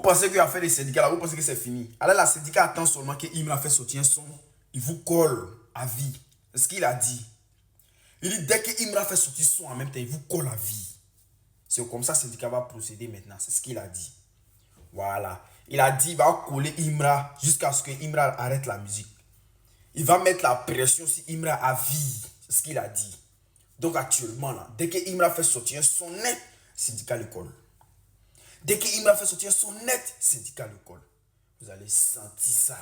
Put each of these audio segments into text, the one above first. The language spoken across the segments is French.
pensez qu'il a fait des syndicats là, vous pensez que c'est fini. Alors la syndicat attend seulement que Imra fait sortir un son, il vous colle à vie. C'est ce qu'il a dit. Il dit dès que Imra fait sortir son en même temps, il vous colle à vie. C'est comme ça que le syndicat va procéder maintenant. C'est ce qu'il a dit. Voilà. Il a dit il va coller Imra jusqu'à ce que Imra arrête la musique. Il va mettre la pression sur Imra à vie. C'est ce qu'il a dit. Donc actuellement, là, dès que Imra fait sortir un son net, syndicat le colle. Dès que Imra fait sortir son net, syndicat le colle. Vous allez sentir ça.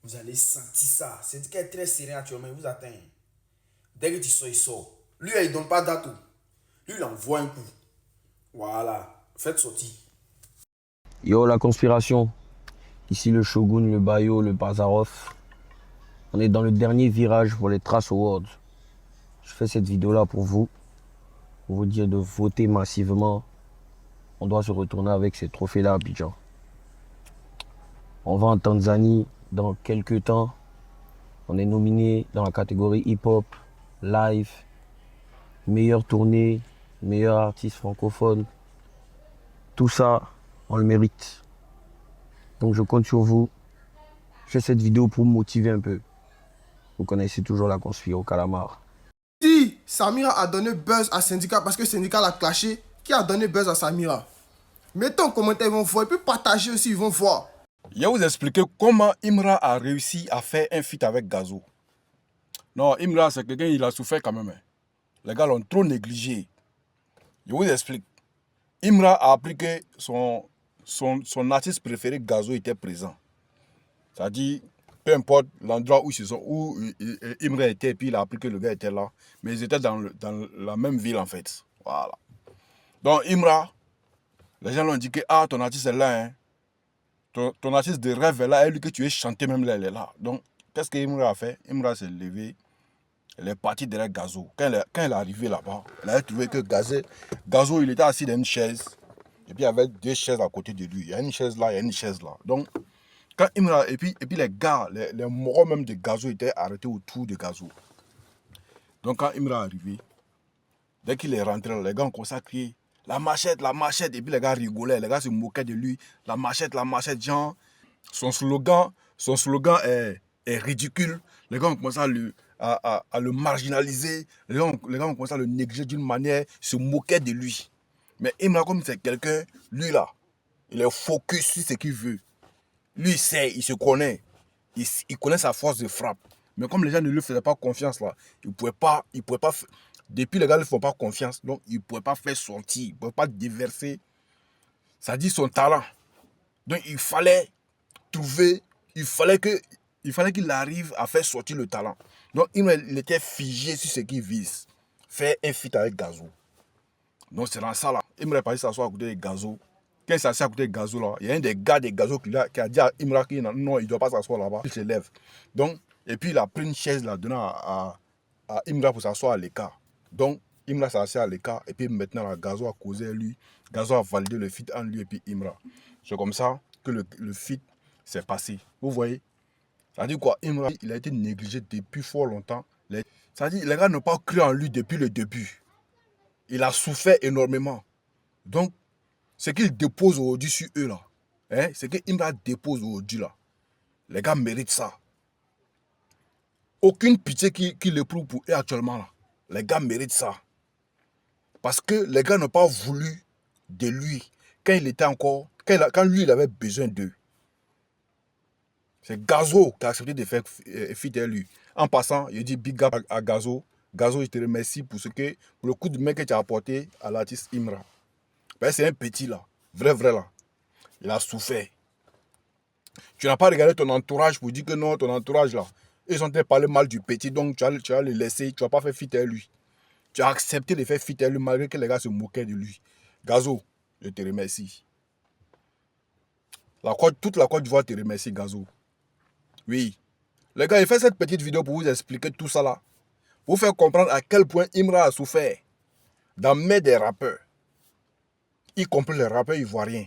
Vous allez sentir ça. Syndicat est très serein actuellement, il vous atteint. Dès que tu sors, il sort. Lui, il ne donne pas date. Lui, il envoie un coup. Voilà. Faites sortir. Yo, la conspiration. Ici le Shogun, le Bayo, le Bazarov. On est dans le dernier virage pour les Trash Awards. Je fais cette vidéo-là pour vous dire de voter massivement. On doit se retourner avec ces trophées-là à Abidjan. On va en Tanzanie dans quelques temps. On est nominé dans la catégorie hip-hop, live, meilleure tournée, meilleur artiste francophone. Tout ça, on le mérite. Donc je compte sur vous. Je fais cette vidéo pour me motiver un peu. Vous connaissez toujours la conspiration au calamar. Si Samira a donné buzz à Syndicat parce que Syndicat l'a clashé, qui a donné buzz à Samira? Mettez en commentaire, ils vont voir. Et puis partagez aussi, ils vont voir. Je vais vous expliquer comment Imra a réussi à faire un feat avec Gazo. Non, Imra, c'est quelqu'un, il a souffert quand même. Les gars l'ont trop négligé. Je vous explique. Imra a appris que son artiste préféré, Gazo, était présent. C'est-à-dire, peu importe l'endroit où Imra était, puis il a appris que le gars était là. Mais ils étaient dans la même ville, en fait. Voilà. Donc, Imra, les gens lui ont dit que ton artiste est là. Hein. Ton artiste de rêve est là. Et lui que tu es chanté, même là, elle est là. Donc, qu'est-ce qu'Imra a fait? Imra s'est levé. Elle est partie derrière Gazo. Quand elle est arrivée là-bas, elle a trouvé que Gazo, il était assis dans une chaise. Et puis, il y avait deux chaises à côté de lui. Il y a une chaise là, il y a une chaise là. Donc, quand Imra, et puis les gars, les morts même de Gazo étaient arrêtés autour de Gazo. Donc, quand Imra est arrivé, dès qu'il est rentré, les gars ont commencé à crier la machette, la machette. Et puis, les gars rigolaient, les gars se moquaient de lui. La machette, genre. Son slogan est ridicule. Les gars ont commencé à le marginaliser. Les gars ont commencé à le négliger d'une manière, se moquer de lui. Mais Imra, comme c'est quelqu'un, lui là, il est focus sur ce qu'il veut. Lui, il sait, il se connaît. Il connaît sa force de frappe. Mais comme les gens ne lui faisaient pas confiance là, il ne pouvait pas. Depuis les gars ne lui font pas confiance, donc il ne pouvait pas faire sortir, il ne pouvait pas déverser. Ça dit son talent. Donc il fallait trouver, il fallait qu'il arrive à faire sortir le talent. Donc il était figé sur ce qu'il vise. Faire un feat avec Gazo. Donc c'est dans ça là. Il me parti s'asseoir à côté de Gazo. Quand il s'assoit à côté de Gazo là, il y a un des gars de Gazo qui a dit à Imra qu'il non, il ne doit pas s'asseoir là-bas. Il se lève. Donc, et puis il a pris une chaise là, donnant à Imra pour s'asseoir à l'écart. Donc Imra s'est assis à l'écart et puis maintenant là, Gazo a causé lui. Gazo a validé le feat entre lui et puis Imra. C'est comme ça que le feat s'est passé. Vous voyez? Ça dit quoi? Imra, il a été négligé depuis fort longtemps. Ça dit les gars n'ont pas cru en lui depuis le début. Il a souffert énormément. Donc, ce qu'il dépose aujourd'hui sur eux là, hein, ce que Imra dépose aujourd'hui là, les gars méritent ça. Aucune pitié qu'il éprouve pour eux actuellement là. Les gars méritent ça. Parce que les gars n'ont pas voulu de lui quand il était encore, quand lui il avait besoin d'eux. C'est Gazo qui a accepté de faire feat avec lui. En passant, il dit big up à Gazo. Gazo, je te remercie pour le coup de main que tu as apporté à l'artiste Imra. Ben, c'est un petit là, vrai là. Il a souffert. Tu n'as pas regardé ton entourage pour dire que non, ton entourage là, ils ont en train de parler mal du petit, donc tu vas le laisser, tu ne vas pas faire feat avec lui. Tu as accepté de faire feat avec lui malgré que les gars se moquaient de lui. Gazo, je te remercie. Toute la Côte d'Ivoire te remercie, Gazo. Oui. Les gars, il fait cette petite vidéo pour vous expliquer tout ça là. Pour vous faire comprendre à quel point Imra a souffert dans main des rappeurs. Y compris les rappeurs ivoiriens.